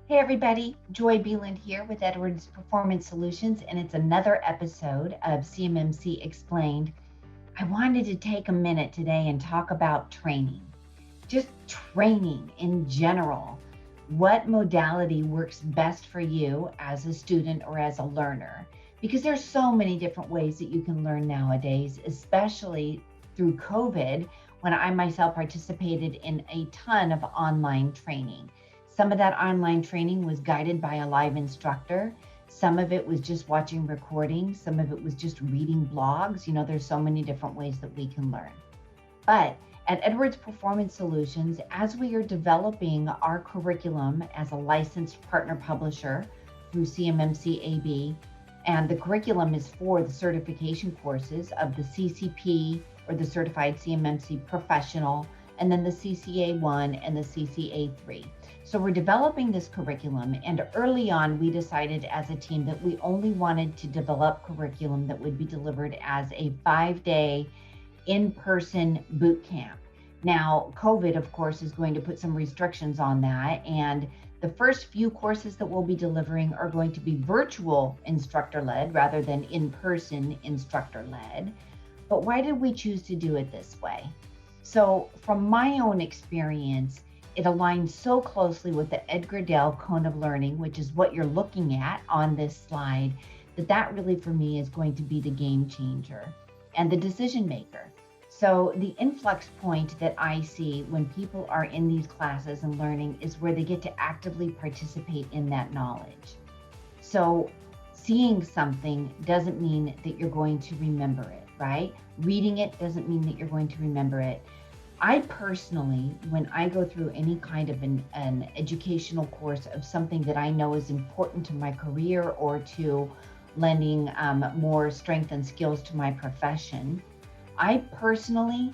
Hey everybody, Joy Beland here with Edwards Performance Solutions, and it's another episode of CMMC Explained. I wanted to take a minute today and talk about training, just training in general. What modality works best for you as a student or as a learner? Because there's so many different ways that you can learn nowadays, especially through COVID, when I myself participated in a ton of online training. Some of that online training was guided by a live instructor. Some of it was just watching recordings. Some of it was just reading blogs. There's so many different ways that we can learn. But at Edwards Performance Solutions, as we are developing our curriculum as a licensed partner publisher through CMMC AB, and the curriculum is for the certification courses of the CCP or the Certified CMMC Professional, and then the CCA1 and the CCA3. So we're developing this curriculum, and early on we decided as a team that we only wanted to develop curriculum that would be delivered as a 5-day in-person boot camp. Now, COVID, of course, is going to put some restrictions on that, and the first few courses that we'll be delivering are going to be virtual instructor-led rather than in-person instructor-led. But why did we choose to do it this way? So from my own experience, it aligns so closely with the Edgar Dell Cone of Learning, which is what you're looking at on this slide, that really for me is going to be the game changer and the decision maker. So the influx point that I see when people are in these classes and learning is where they get to actively participate in that knowledge. So seeing something doesn't mean that you're going to remember it, right? Reading it doesn't mean that you're going to remember it. I personally, when I go through any kind of an educational course of something that I know is important to my career or to lending more strength and skills to my profession, I personally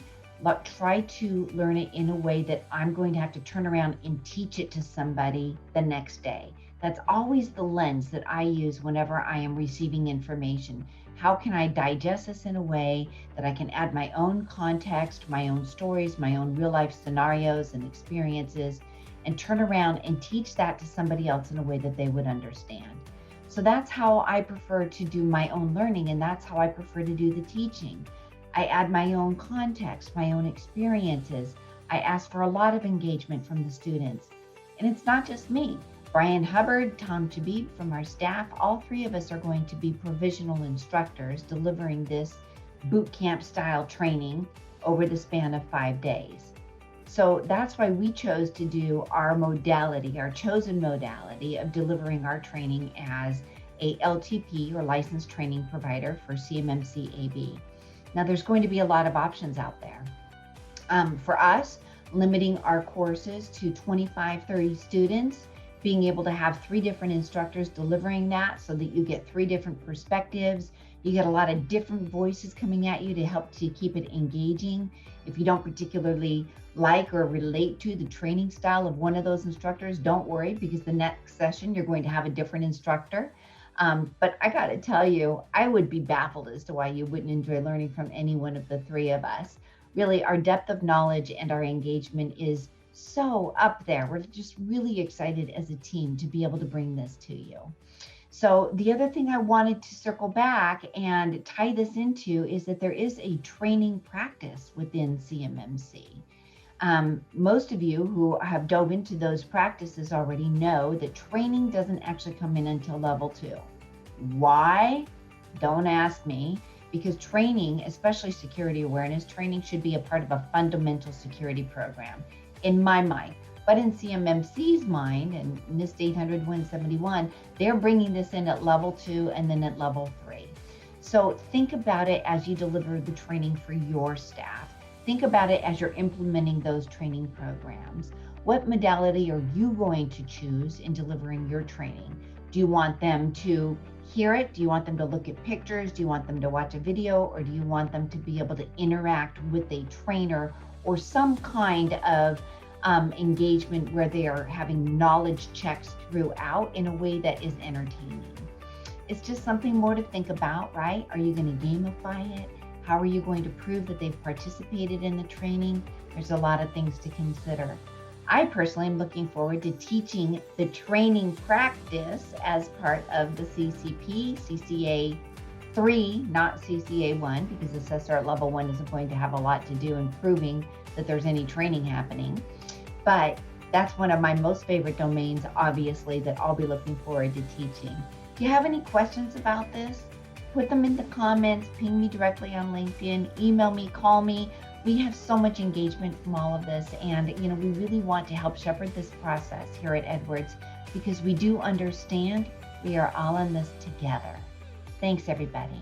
try to learn it in a way that I'm going to have to turn around and teach it to somebody the next day. That's always the lens that I use whenever I am receiving information. How can I digest this in a way that I can add my own context, my own stories, my own real life scenarios and experiences, and turn around and teach that to somebody else in a way that they would understand. So that's how I prefer to do my own learning, and that's how I prefer to do the teaching. I add my own context, my own experiences. I ask for a lot of engagement from the students. And it's not just me. Brian Hubbard, Tom Chabib from our staff, all three of us are going to be provisional instructors delivering this boot camp style training over the span of 5 days. So that's why we chose to do our modality, our chosen modality of delivering our training as a LTP or licensed training provider for CMMC AB. Now there's going to be a lot of options out there. For us, limiting our courses to 25, 30 students, being able to have 3 different instructors delivering that so that you get 3 different perspectives. You get a lot of different voices coming at you to help to keep it engaging. If you don't particularly like or relate to the training style of one of those instructors, don't worry, because the next session you're going to have a different instructor. But I got to tell you, I would be baffled as to why you wouldn't enjoy learning from any one of the 3 of us. Really, our depth of knowledge and our engagement is so up there. We're just really excited as a team to be able to bring this to you. So the other thing I wanted to circle back and tie this into is that there is a training practice within CMMC. Most of you who have dove into those practices already know that training doesn't actually come in until level 2. Why? Don't ask me, because training, especially security awareness training, should be a part of a fundamental security program, in my mind. But in CMMC's mind, and NIST 800-171, they're bringing this in at level 2 and then at level 3. So think about it as you deliver the training for your staff. Think about it as you're implementing those training programs. What modality are you going to choose in delivering your training? Do you want them to hear it? Do you want them to look at pictures? Do you want them to watch a video? Or do you want them to be able to interact with a trainer or some kind of engagement where they are having knowledge checks throughout in a way that is entertaining? It's just something more to think about, right? Are you going to gamify it? How are you going to prove that they've participated in the training? There's a lot of things to consider. I personally am looking forward to teaching the training practice as part of the CCP, CCA 3, not CCA 1, because Assessor at Level 1 isn't going to have a lot to do in proving that there's any training happening. But that's one of my most favorite domains, obviously, that I'll be looking forward to teaching. If you have any questions about this, put them in the comments, ping me directly on LinkedIn, email me, call me. We have so much engagement from all of this, and we really want to help shepherd this process here at Edwards, because we do understand we are all in this together. Thanks, everybody.